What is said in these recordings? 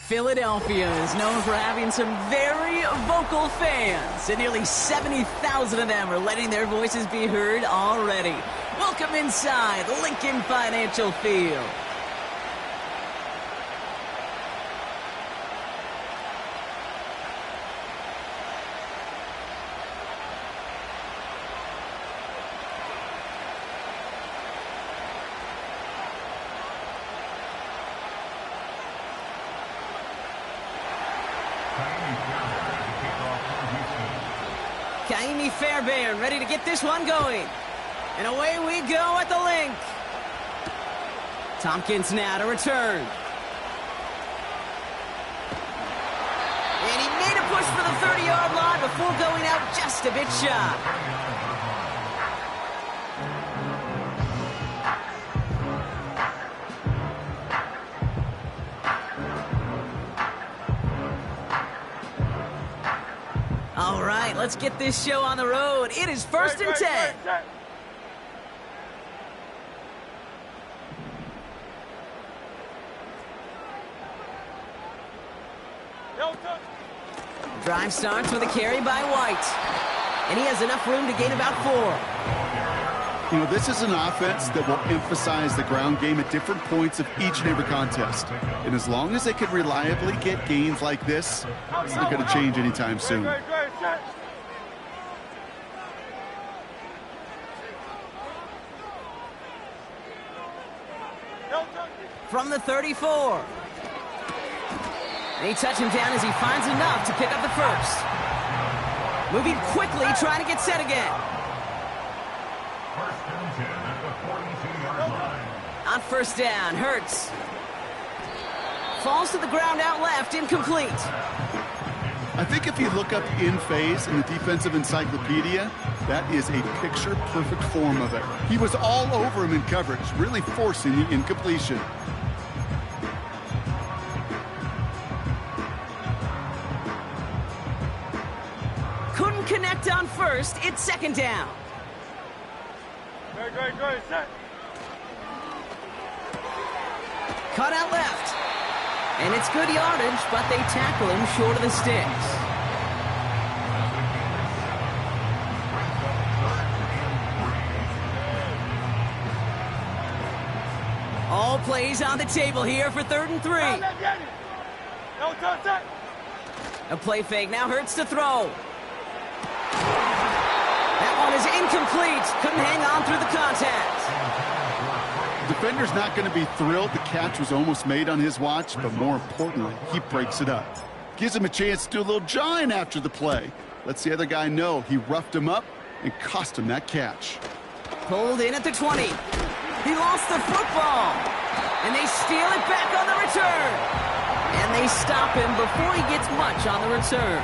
Philadelphia is known for having some very vocal fans, and nearly 70,000 of them are letting their voices be heard already. Welcome inside Lincoln Financial Field. Kaimi Fairbairn ready to get this one going. And away we go at the link. Tompkins now to return. And he made a push for the 30-yard line before going out just a bit shy. All right, let's get this show on the road. It is 1st and 10. Drive starts with a carry by White. And he has enough room to gain about 4. You know, this is an offense that will emphasize the ground game at different points of each and every contest. And as long as they can reliably get gains like this, it's not going to change anytime soon. From the 34. And he touched him down as he finds enough to pick up the first. Moving quickly, trying to get set again. On first down, Hurts. Falls to the ground out left, incomplete. I think if you look up in phase in the defensive encyclopedia, that is a picture-perfect form of it. He was all over him in coverage, really forcing the incompletion. Couldn't connect on first. It's second down. Great, set. Cut out left. And it's good yardage, but they tackle him short of the sticks. All plays on the table here for 3rd and 3. A play fake. Now Hurts to throw. That one is incomplete. Couldn't hang on through the contact. The defender's not going to be thrilled the catch was almost made on his watch, but more importantly, he breaks it up. Gives him a chance to do a little jawing after the play. Lets the other guy know he roughed him up and cost him that catch. Pulled in at the 20. He lost the football. And they steal it back on the return. And they stop him before he gets much on the return.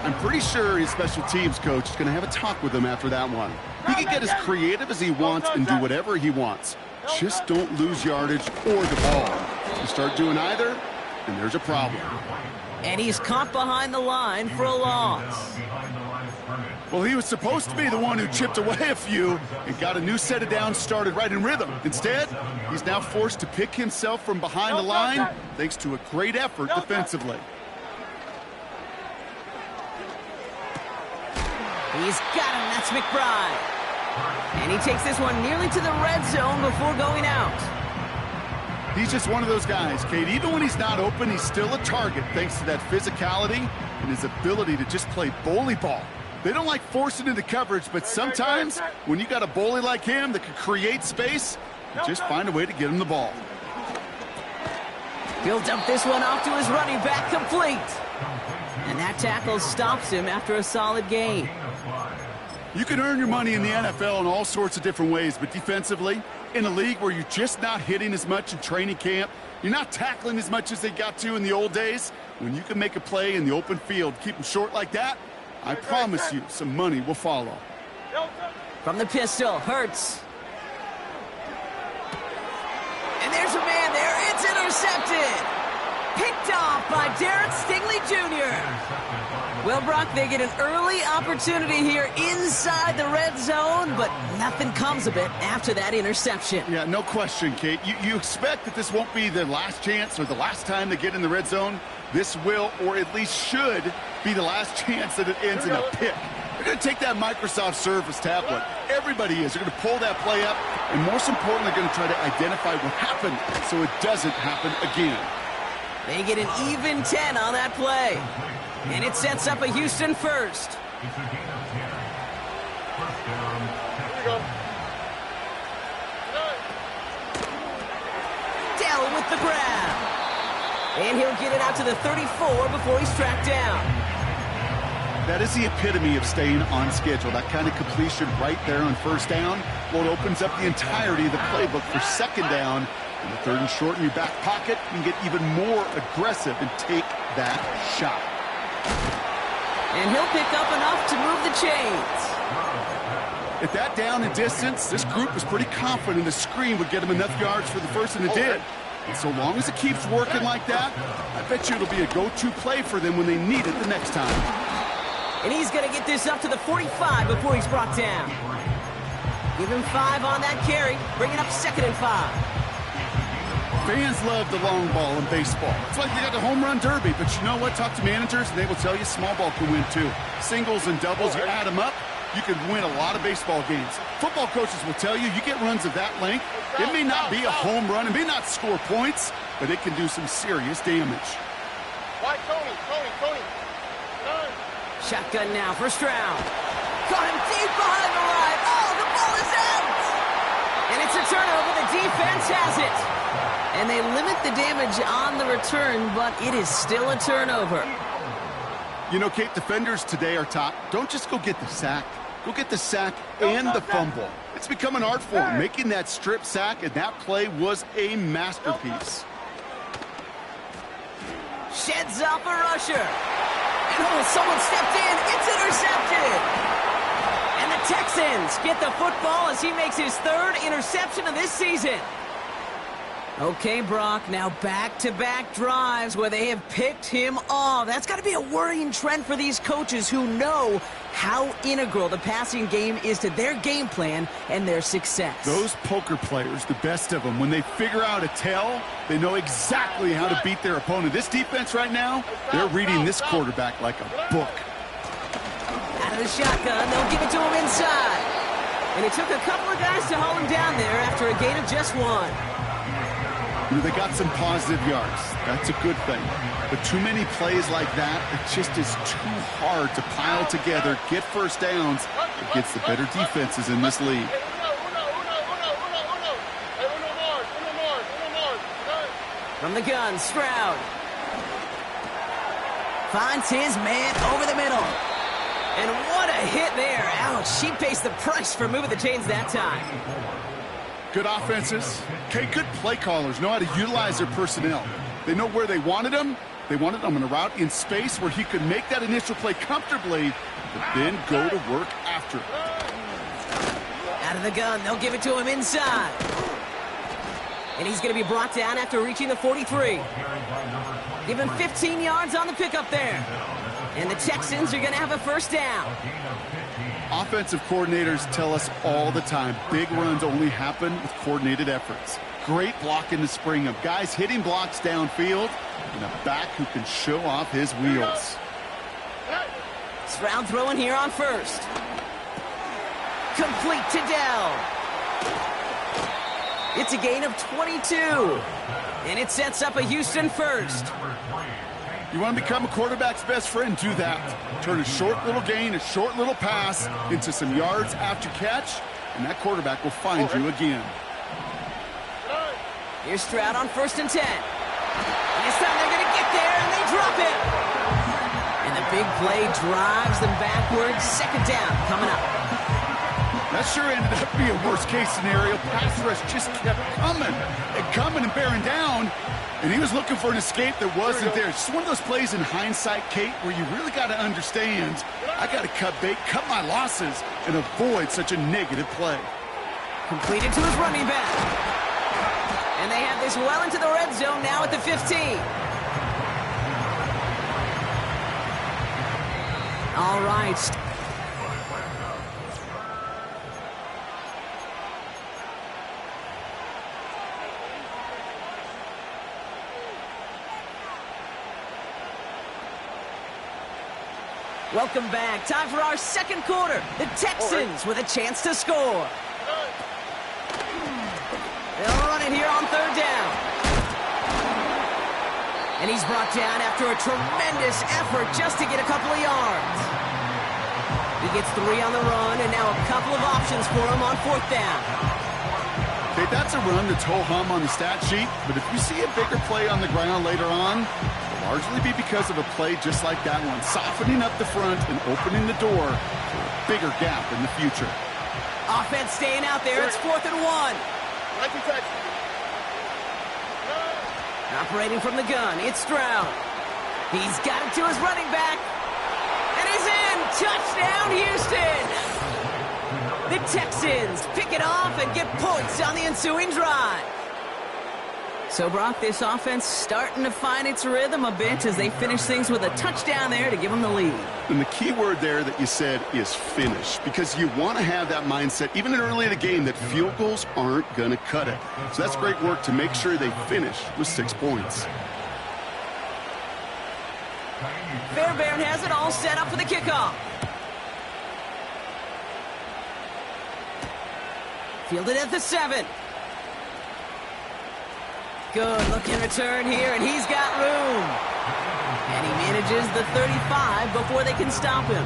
I'm pretty sure his special teams coach is going to have a talk with him after that one. He can get as creative as he wants and do whatever he wants. Just don't lose yardage or the ball. You start doing either, and there's a problem. And he's caught behind the line for a loss. Well, he was supposed to be the one who chipped away a few and got a new set of downs started right in rhythm. Instead, he's now forced to pick himself from behind the line thanks to a great effort defensively. He's got him. That's McBride. And he takes this one nearly to the red zone before going out. He's just one of those guys, Kate. Even when he's not open, he's still a target thanks to that physicality and his ability to just play bully ball. They don't like forcing into coverage, but sometimes when you got a bully like him that can create space, you just find a way to get him the ball. He'll dump this one off to his running back, complete. And that tackle stops him after a solid gain. You can earn your money in the NFL in all sorts of different ways, but defensively, in a league where you're just not hitting as much in training camp, you're not tackling as much as they got to in the old days, when you can make a play in the open field, keep them short like that, I promise you some money will follow. From the pistol, Hurts. And there's a man there. It's intercepted. Picked off by Derek Stingley Jr. Well, Brock, they get an early opportunity here inside the red zone, but nothing comes of it after that interception. Yeah, no question, Kate. You expect that this won't be their last chance or the last time they get in the red zone. This will, or at least should, be the last chance that it ends in a pick. They're going to take that Microsoft Surface tablet. Everybody is. They're going to pull that play up, and most importantly, they're going to try to identify what happened so it doesn't happen again. They get an even 10 on that play. And it sets up a Houston first. Dell with the grab. And he'll get it out to the 34 before he's tracked down. That is the epitome of staying on schedule. That kind of completion right there on first down. Well, it opens up the entirety of the playbook for second down. In the third and short in your back pocket, you can get even more aggressive and take that shot. And he'll pick up enough to move the chains. At that down and distance, this group was pretty confident the screen would get him enough yards for the first, and it did. And so long as it keeps working like that, I bet you it'll be a go-to play for them when they need it the next time. And he's going to get this up to the 45 before he's brought down. Give him 5 on that carry, bringing up 2nd and 5. Fans love the long ball in baseball. It's like they got the home run derby, but you know what? Talk to managers, and they will tell you small ball can win too. Singles and doubles, you add them up, you can win a lot of baseball games. Football coaches will tell you, you get runs of that length, it may not be a home run, it may not score points, but it can do some serious damage. Why, Tony. Shotgun now for Stroud. Caught him deep behind the line. Oh, the ball is out! And it's a turnover. The defense has it. And they limit the damage on the return, but it is still a turnover. You know, Kate, defenders today are taught, don't just go get the sack. Go get the sack and the fumble. It's become an art form, making that strip sack, and that play was a masterpiece. Sheds off a rusher. And oh, someone stepped in. It's intercepted. And the Texans get the football as he makes his 3rd interception of this season. Okay, Brock, now back-to-back drives where they have picked him off. That's got to be a worrying trend for these coaches who know how integral the passing game is to their game plan and their success. Those poker players, the best of them, when they figure out a tell, they know exactly how to beat their opponent. This defense right now, they're reading this quarterback like a book. Out of the shotgun, they'll give it to him inside. And it took a couple of guys to haul him down there after a gain of just 1. You know, they got some positive yards. That's a good thing. But too many plays like that, it just is too hard to pile together, get first downs against the better defenses in this league. From the gun, Stroud. Finds his man over the middle. And what a hit there. Ouch, she pays the price for moving the chains that time. Good offenses. Okay, good play callers know how to utilize their personnel. They know where they wanted them. They wanted him in a route in space where he could make that initial play comfortably, but then go to work after it. Out of the gun, they'll give it to him inside. And he's going to be brought down after reaching the 43. Give him 15 yards on the pickup there. And the Texans are going to have a first down. Offensive coordinators tell us all the time, big runs only happen with coordinated efforts. Great blocking to spring them. Guys hitting blocks downfield, and a back who can show off his wheels. Stroud throwing here on first. Complete to Dell. It's a gain of 22. And it sets up a Houston first. You want to become a quarterback's best friend, do that. Turn a short little gain, a short little pass into some yards after catch, and that quarterback will find you again. Here's Stroud on 1st and 10. And this time they're going to get there, and they drop it. And the big play drives them backwards. 2nd down coming up. That sure ended up being a worst-case scenario. Pass rush just kept coming and bearing down. And he was looking for an escape that wasn't there. It's just one of those plays in hindsight, Kate, where you really got to understand, I got to cut bait, cut my losses, and avoid such a negative play. Completed to his running back. And they have this well into the red zone now at the 15. All right. Welcome back. Time for our second quarter. The Texans with a chance to score. They'll run it here on third down. And he's brought down after a tremendous effort just to get a couple of yards. He gets 3 on the run, and now a couple of options for him on fourth down. Okay, that's a run that's ho-hum on the stat sheet, but if you see a bigger play on the ground later on, it'll largely be because of a play just like that one, softening up the front and opening the door for a bigger gap in the future. Offense staying out there. It's 4th and 1. Operating from the gun, it's Stroud. He's got it to his running back. And he's in! Touchdown, Houston! The Texans pick it off and get points on the ensuing drive. So, Brock, this offense starting to find its rhythm a bit as they finish things with a touchdown there to give them the lead. And the key word there that you said is finish, because you want to have that mindset, even early in the game, that field goals aren't going to cut it. So that's great work to make sure they finish with 6 points. Fairbairn has it all set up for the kickoff. Fielded at the 7. Good looking return here, and he's got room. And he manages the 35 before they can stop him.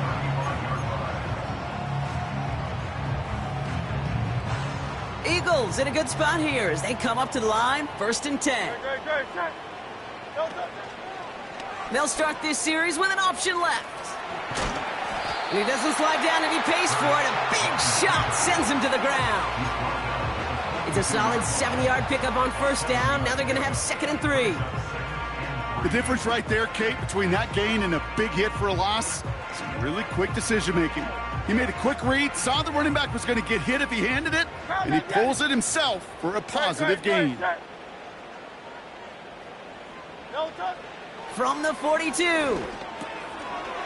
Eagles in a good spot here as they come up to the line, 1st and 10. They'll start this series with an option left. And he doesn't slide down, and he pays for it. A big shot sends him to the ground. It's a solid 7-yard pickup on 1st down. Now they're going to have 2nd and 3. The difference right there, Kate, between that gain and a big hit for a loss, some really quick decision-making. He made a quick read, saw the running back was going to get hit if he handed it, and he pulls it himself for a positive gain. From the 42.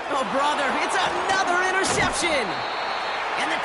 Oh, brother, it's another interception. And the